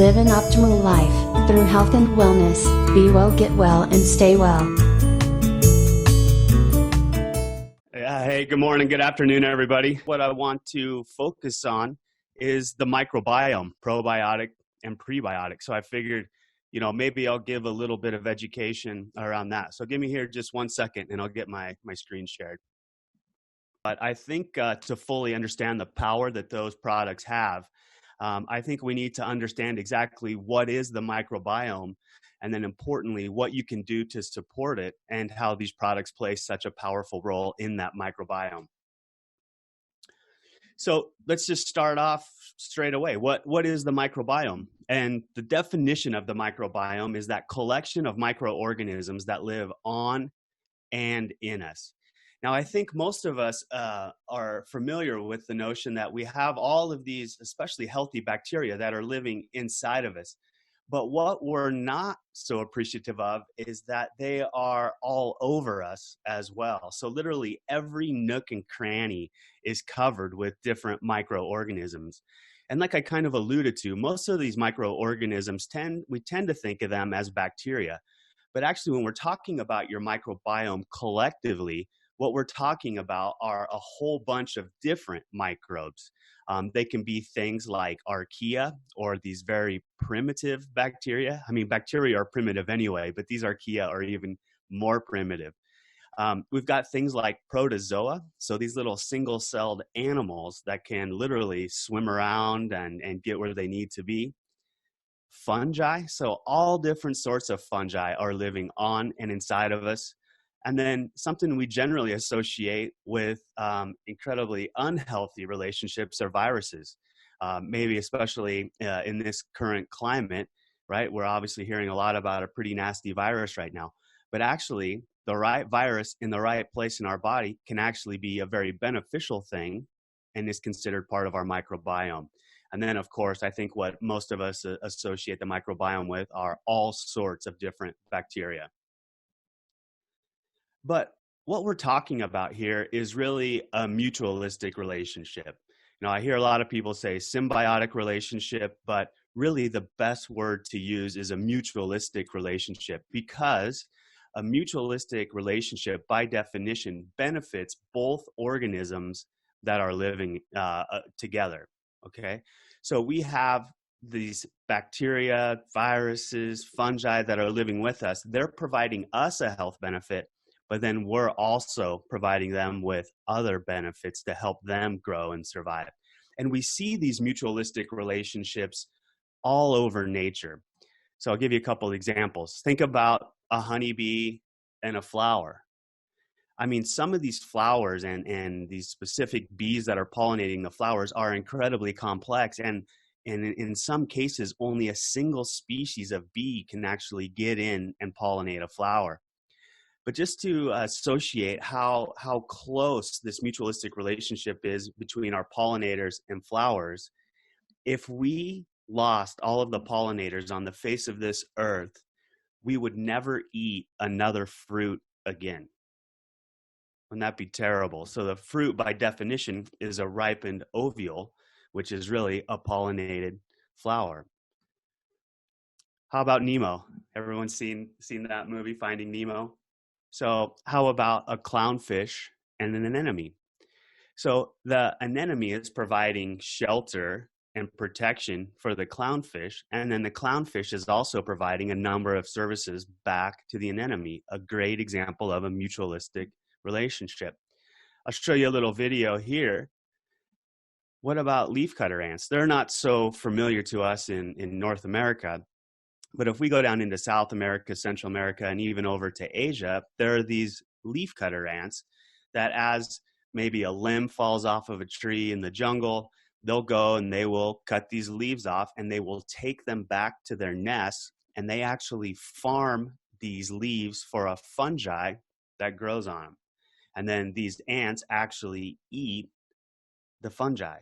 Live an optimal life, through health and wellness. Be well, get well, and stay well. Hey, good morning, good afternoon, everybody. What I want to focus on is the microbiome, probiotic and prebiotic. So I figured, maybe I'll give a little bit of education around that. So give me here just 1 second and I'll get my screen shared. But I think to fully understand the power that those products have, I think we need to understand exactly what is the microbiome, and then importantly, what you can do to support it and how these products play such a powerful role in that microbiome. So let's just start off straight away. What is the microbiome? And the definition of the microbiome is that collection of microorganisms that live on and in us. Now, I think most of us are familiar with the notion that we have all of these, especially healthy bacteria, that are living inside of us. But what we're not so appreciative of is that they are all over us as well. So literally every nook and cranny is covered with different microorganisms. And like I kind of alluded to, most of these microorganisms we tend to think of them as bacteria. But actually, when we're talking about your microbiome collectively, what we're talking about are a whole bunch of different microbes. They can be things like archaea, or these very primitive bacteria. I mean, bacteria are primitive anyway, but these archaea are even more primitive. We've got things like protozoa, so these little single-celled animals that can literally swim around and get where they need to be. Fungi, so all different sorts of fungi are living on and inside of us. And then something we generally associate with incredibly unhealthy relationships are viruses, maybe especially in this current climate, right? We're obviously hearing a lot about a pretty nasty virus right now, but actually the right virus in the right place in our body can actually be a very beneficial thing and is considered part of our microbiome. And then, of course, I think what most of us associate the microbiome with are all sorts of different bacteria. But what we're talking about here is really a mutualistic relationship. I hear a lot of people say symbiotic relationship, but really the best word to use is a mutualistic relationship, because a mutualistic relationship, by definition, benefits both organisms that are living together. Okay, so we have these bacteria, viruses, fungi that are living with us. They're providing us a health benefit, but then we're also providing them with other benefits to help them grow and survive. And we see these mutualistic relationships all over nature. So I'll give you a couple of examples. Think about a honeybee and a flower. I mean, some of these flowers and these specific bees that are pollinating the flowers are incredibly complex. And in some cases, only a single species of bee can actually get in and pollinate a flower. But just to associate how close this mutualistic relationship is between our pollinators and flowers, if we lost all of the pollinators on the face of this earth, we would never eat another fruit again. Wouldn't that be terrible? So the fruit, by definition, is a ripened ovule, which is really a pollinated flower. How about Nemo? Everyone's seen that movie, Finding Nemo? So how about a clownfish and an anemone? So the anemone is providing shelter and protection for the clownfish, and then the clownfish is also providing a number of services back to the anemone, a great example of a mutualistic relationship. I'll show you a little video here. What about leafcutter ants? They're not so familiar to us in North America. But if we go down into South America, Central America, and even over to Asia, there are these leafcutter ants that, as maybe a limb falls off of a tree in the jungle, they'll go and they will cut these leaves off and they will take them back to their nests, and they actually farm these leaves for a fungi that grows on them. And then these ants actually eat the fungi.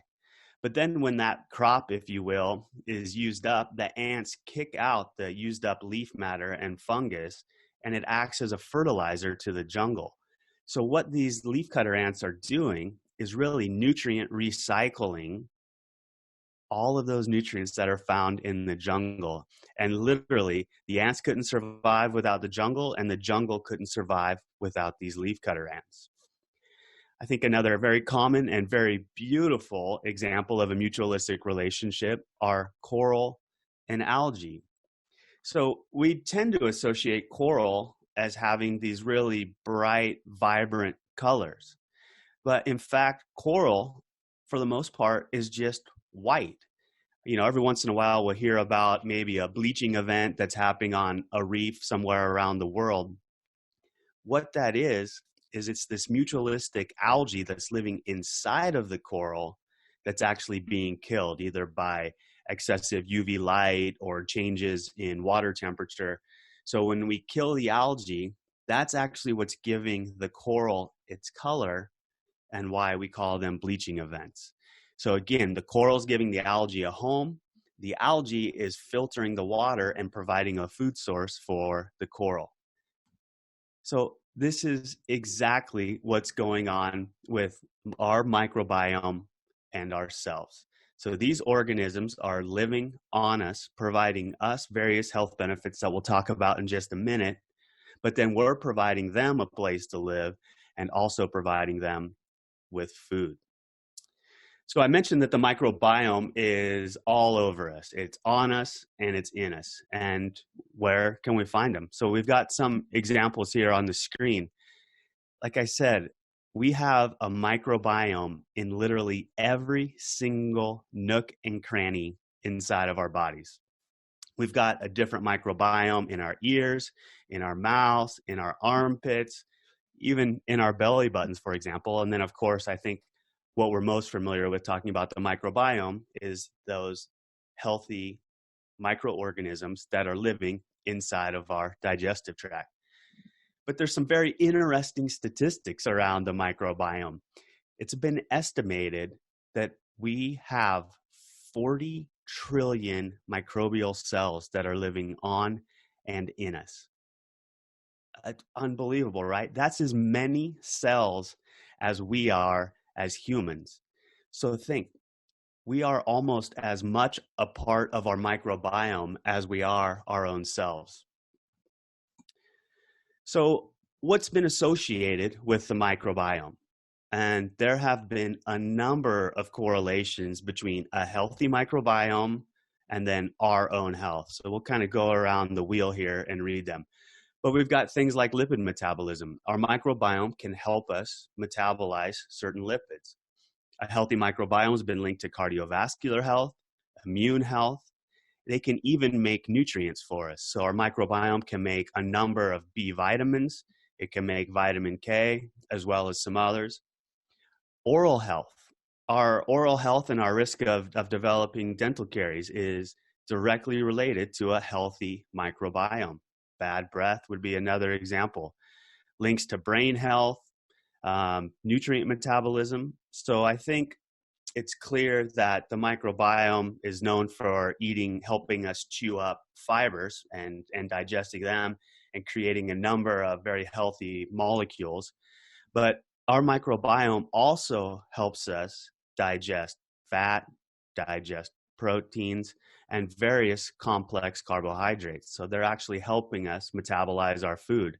But then when that crop, if you will, is used up, the ants kick out the used up leaf matter and fungus, and it acts as a fertilizer to the jungle. So what these leafcutter ants are doing is really nutrient recycling all of those nutrients that are found in the jungle. And literally, the ants couldn't survive without the jungle, and the jungle couldn't survive without these leafcutter ants. I think another very common and very beautiful example of a mutualistic relationship are coral and algae. So we tend to associate coral as having these really bright, vibrant colors. But in fact, coral, for the most part, is just white. Every once in a while we'll hear about maybe a bleaching event that's happening on a reef somewhere around the world. What that is it's this mutualistic algae that's living inside of the coral that's actually being killed, either by excessive UV light or changes in water temperature. So when we kill the algae, that's actually what's giving the coral its color and why we call them bleaching events. So again, the coral's giving the algae a home. The algae is filtering the water and providing a food source for the coral. So this is exactly what's going on with our microbiome and ourselves. So these organisms are living on us, providing us various health benefits that we'll talk about in just a minute, but then we're providing them a place to live and also providing them with food. So I mentioned that the microbiome is all over us. It's on us and it's in us. And where can we find them? So we've got some examples here on the screen. Like I said, we have a microbiome in literally every single nook and cranny inside of our bodies. We've got a different microbiome in our ears, in our mouths, in our armpits, even in our belly buttons, for example. And then, of course, I think what we're most familiar with talking about the microbiome is those healthy microorganisms that are living inside of our digestive tract. But there's some very interesting statistics around the microbiome. It's been estimated that we have 40 trillion microbial cells that are living on and in us. Unbelievable, right? That's as many cells as we are as humans. So think, we are almost as much a part of our microbiome as we are our own selves. So what's been associated with the microbiome? And there have been a number of correlations between a healthy microbiome and then our own health. So we'll kind of go around the wheel here and read them. But we've got things like lipid metabolism. Our microbiome can help us metabolize certain lipids. A healthy microbiome has been linked to cardiovascular health, immune health. They can even make nutrients for us. So our microbiome can make a number of B vitamins. It can make vitamin K, as well as some others. Oral health. Our oral health and our risk of developing dental caries is directly related to a healthy microbiome. Bad breath would be another example. Links to brain health, nutrient metabolism. So I think it's clear that the microbiome is known for helping us chew up fibers and digesting them and creating a number of very healthy molecules. But our microbiome also helps us digest fat, digest proteins, and various complex carbohydrates. So they're actually helping us metabolize our food.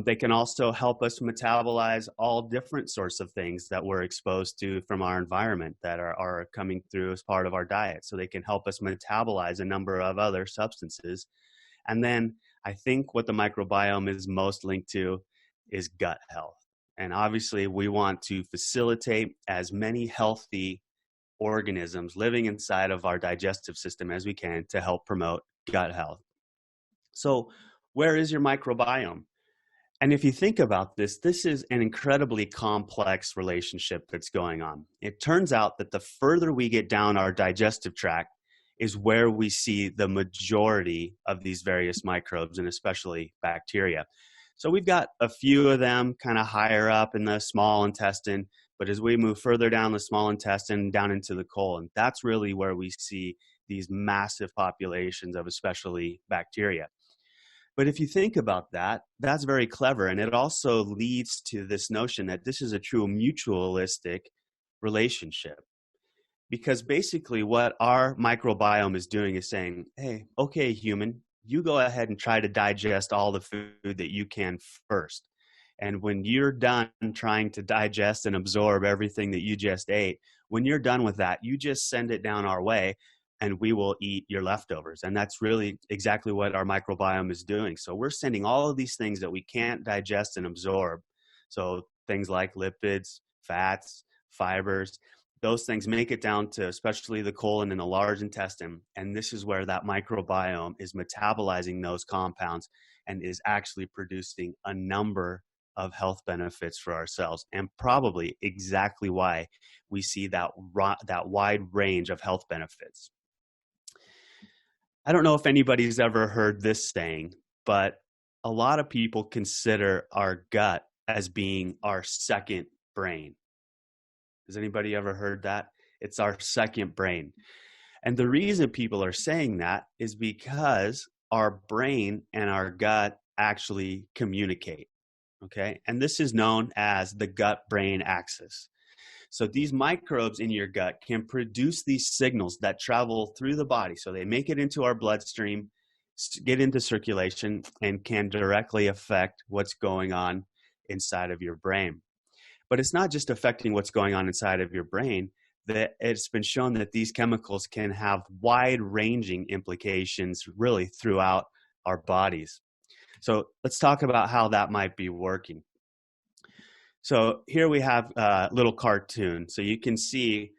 They can also help us metabolize all different sorts of things that we're exposed to from our environment that are coming through as part of our diet. So they can help us metabolize a number of other substances. And then I think what the microbiome is most linked to is gut health. And obviously we want to facilitate as many healthy organisms living inside of our digestive system as we can to help promote gut health. So where is your microbiome? And if you think about this, this is an incredibly complex relationship that's going on. It turns out that the further we get down our digestive tract is where we see the majority of these various microbes and especially bacteria. So we've got a few of them kind of higher up in the small intestine, but as we move further down the small intestine, down into the colon, that's really where we see these massive populations of especially bacteria. But if you think about that, that's very clever. And it also leads to this notion that this is a true mutualistic relationship. because basically what our microbiome is doing is saying, hey, okay, human, you go ahead and try to digest all the food that you can first. And when you're done trying to digest and absorb everything that you just ate, when you're done with that, you just send it down our way and we will eat your leftovers. And that's really exactly what our microbiome is doing. So we're sending all of these things that we can't digest and absorb. So things like lipids, fats, fibers, those things make it down to especially the colon and the large intestine. And this is where that microbiome is metabolizing those compounds and is actually producing a number of health benefits for ourselves, and probably exactly why we see that wide range of health benefits. I don't know if anybody's ever heard this saying, but a lot of people consider our gut as being our second brain. Has anybody ever heard that? It's our second brain. And the reason people are saying that is because our brain and our gut actually communicate. Okay, and this is known as the gut-brain axis. So these microbes in your gut can produce these signals that travel through the body. So they make it into our bloodstream, get into circulation, and can directly affect what's going on inside of your brain. But it's not just affecting what's going on inside of your brain. That it's been shown that these chemicals can have wide-ranging implications really throughout our bodies. So let's talk about how that might be working. So here we have a little cartoon. So you can see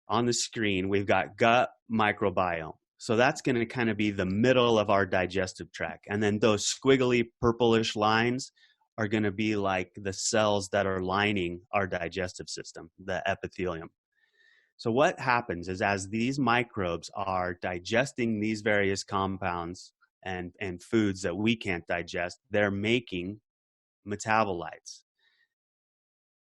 on the screen, we've got gut microbiome. So that's going to kind of be the middle of our digestive tract. And then those squiggly purplish lines are going to be like the cells that are lining our digestive system, the epithelium. So what happens is as these microbes are digesting these various compounds and foods that we can't digest, they're making metabolites.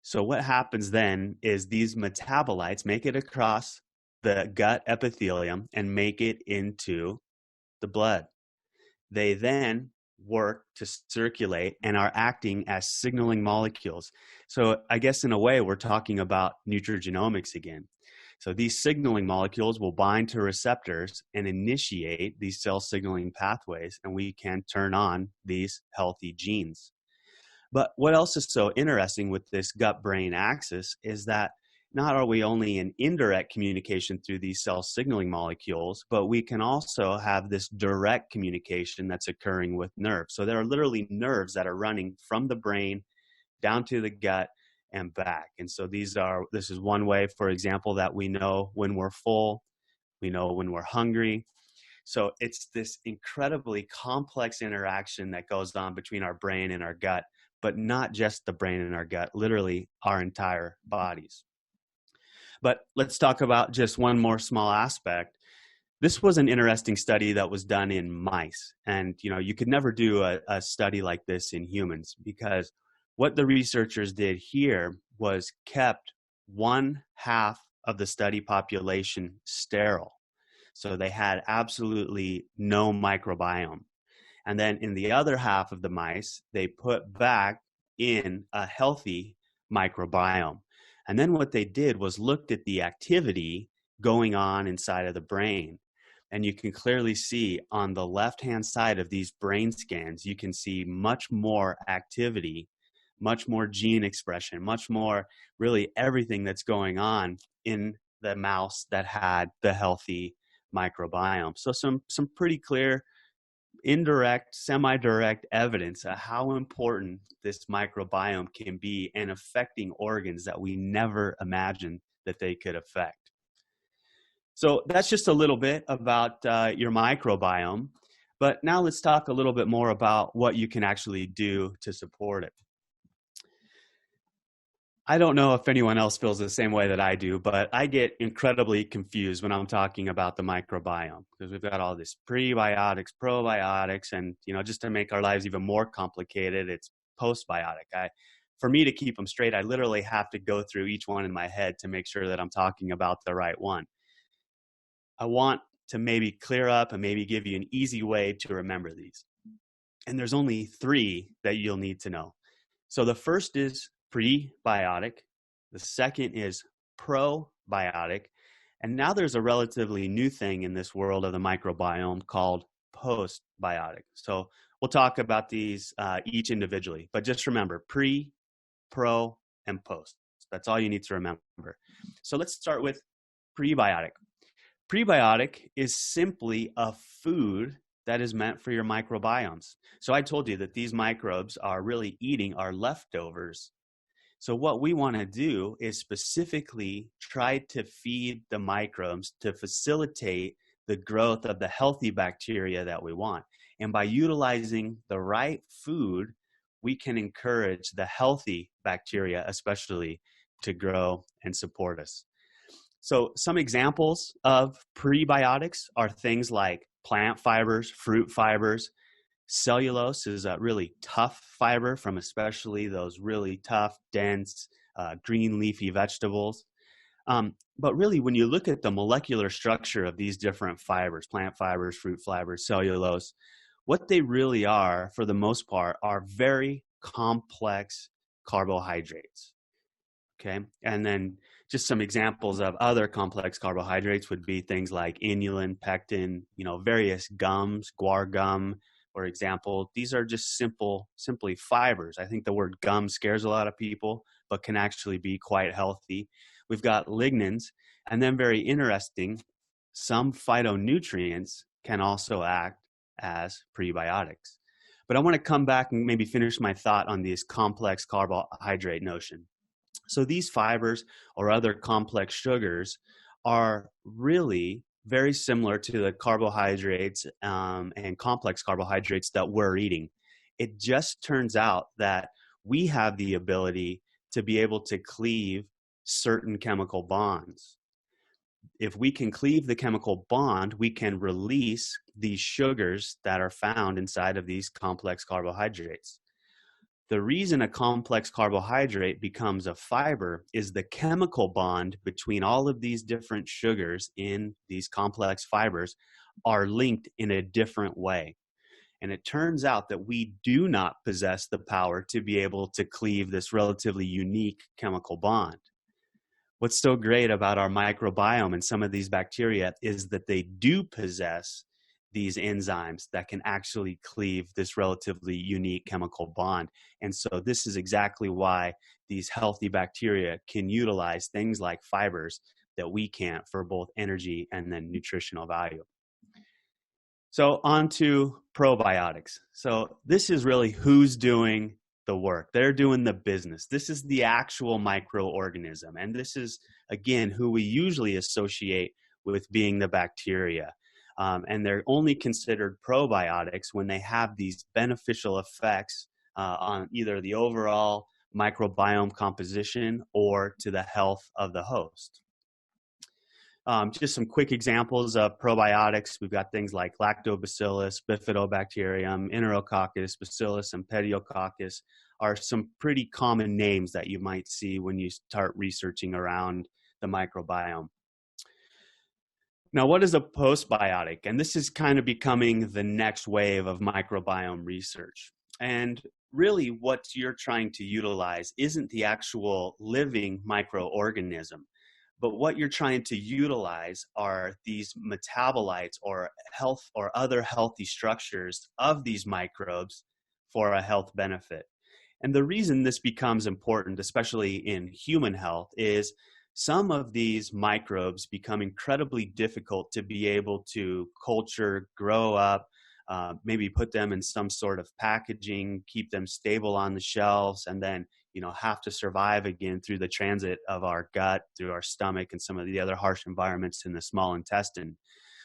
So what happens then is these metabolites make it across the gut epithelium and make it into the blood. They then work to circulate and are acting as signaling molecules. So I guess in a way we're talking about nutrigenomics again. So these signaling molecules will bind to receptors and initiate these cell signaling pathways, and we can turn on these healthy genes. But what else is so interesting with this gut-brain axis is that not are we only in indirect communication through these cell signaling molecules, but we can also have this direct communication that's occurring with nerves. So there are literally nerves that are running from the brain down to the gut and back. And so this is one way, for example, that we know when we're full, we know when we're hungry. So it's this incredibly complex interaction that goes on between our brain and our gut, but not just the brain and our gut, literally our entire bodies. But let's talk about just one more small aspect. This was an interesting study that was done in mice. And you could never do a study like this in humans, because what the researchers did here was kept 1/2 of the study population sterile. So they had absolutely no microbiome. And then in the other half of the mice, they put back in a healthy microbiome. And then what they did was looked at the activity going on inside of the brain. And you can clearly see on the left-hand side of these brain scans, you can see much more activity, much more gene expression, much more really everything that's going on in the mouse that had the healthy microbiome. So some pretty clear indirect, semi-direct evidence of how important this microbiome can be in affecting organs that we never imagined that they could affect. So that's just a little bit about your microbiome. But now let's talk a little bit more about what you can actually do to support it. I don't know if anyone else feels the same way that I do, but I get incredibly confused when I'm talking about the microbiome, because we've got all this prebiotics, probiotics, and just to make our lives even more complicated, it's postbiotic. For me to keep them straight, I literally have to go through each one in my head to make sure that I'm talking about the right one. I want to maybe clear up and maybe give you an easy way to remember these. And there's only 3 that you'll need to know. So the first is prebiotic, the second is probiotic, And now there's a relatively new thing in this world of the microbiome called postbiotic. So we'll talk about these each individually, but just remember pre, pro, and post. That's all you need to remember. So let's start with prebiotic. Prebiotic is simply a food that is meant for your microbiomes. So I told you that these microbes are really eating our leftovers. So what we want to do is specifically try to feed the microbes to facilitate the growth of the healthy bacteria that we want. And by utilizing the right food, we can encourage the healthy bacteria, especially, to grow and support us. So some examples of prebiotics are things like plant fibers, fruit fibers. Cellulose is a really tough fiber from especially those really tough, dense, green leafy vegetables. But really, when you look at the molecular structure of these different fibers, plant fibers, fruit fibers, cellulose, what they really are, for the most part, are very complex carbohydrates. Okay, and then just some examples of other complex carbohydrates would be things like inulin, pectin, various gums, guar gum, for example. These are just simply fibers. I think the word gum scares a lot of people, but can actually be quite healthy. We've got lignans, and then very interesting, some phytonutrients can also act as prebiotics. But I want to come back and maybe finish my thought on this complex carbohydrate notion. So these fibers or other complex sugars are really very similar to the carbohydrates and complex carbohydrates that we're eating. It just turns out that we have the ability to be able to cleave certain chemical bonds. If we can cleave the chemical bond, we can release these sugars that are found inside of these complex carbohydrates. The reason a complex carbohydrate becomes a fiber is the chemical bond between all of these different sugars in these complex fibers are linked in a different way. And it turns out that we do not possess the power to be able to cleave this relatively unique chemical bond. What's so great about our microbiome and some of these bacteria is that they do possess these enzymes that can actually cleave this relatively unique chemical bond. And so this is exactly why these healthy bacteria can utilize things like fibers that we can't for both energy and then nutritional value. So on to probiotics. So this is really who's doing the work. They're doing the business. This is the actual microorganism. And this is, again, who we usually associate with being the bacteria. And they're only considered probiotics when they have these beneficial effects on either the overall microbiome composition or to the health of the host. Just some quick examples of probiotics. We've got things like lactobacillus, bifidobacterium, enterococcus, bacillus, and pediococcus are some pretty common names that you might see when you start researching around the microbiome. Now, what is a postbiotic? And this is kind of becoming the next wave of microbiome research. And really what you're trying to utilize isn't the actual living microorganism, but what you're trying to utilize are these metabolites or health or other healthy structures of these microbes for a health benefit. And the reason this becomes important, especially in human health, is some of these microbes become incredibly difficult to be able to culture, grow up, maybe put them in some sort of packaging, keep them stable on the shelves, and then have to survive again through the transit of our gut, through our stomach, and some of the other harsh environments in the small intestine.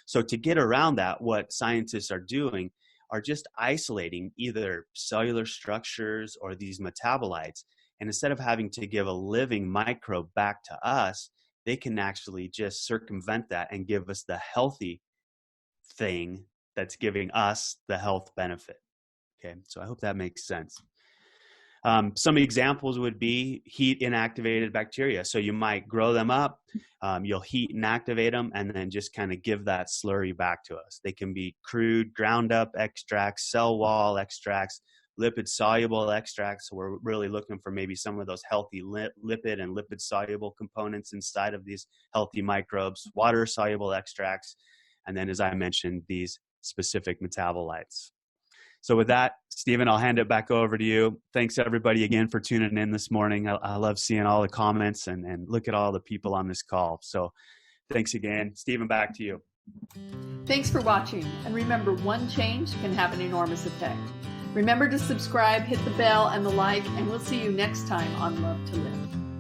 So to get around that, what scientists are doing are just isolating either cellular structures or these metabolites. And instead of having to give a living microbe back to us, they can actually just circumvent that and give us the healthy thing that's giving us the health benefit. Okay, so I hope that makes sense. Some examples would be heat inactivated bacteria. So you might grow them up, you'll heat and activate them, and then just kind of give that slurry back to us. They can be crude, ground up extracts, cell wall extracts, lipid-soluble extracts. So we're really looking for maybe some of those healthy lipid and lipid-soluble components inside of these healthy microbes, water-soluble extracts, and then, as I mentioned, these specific metabolites. So with that, Stephen, I'll hand it back over to you. Thanks everybody again for tuning in this morning. I love seeing all the comments and look at all the people on this call. So thanks again. Stephen, back to you. Thanks for watching. And remember, one change can have an enormous effect. Remember to subscribe, hit the bell and the like, and we'll see you next time on Love to Live.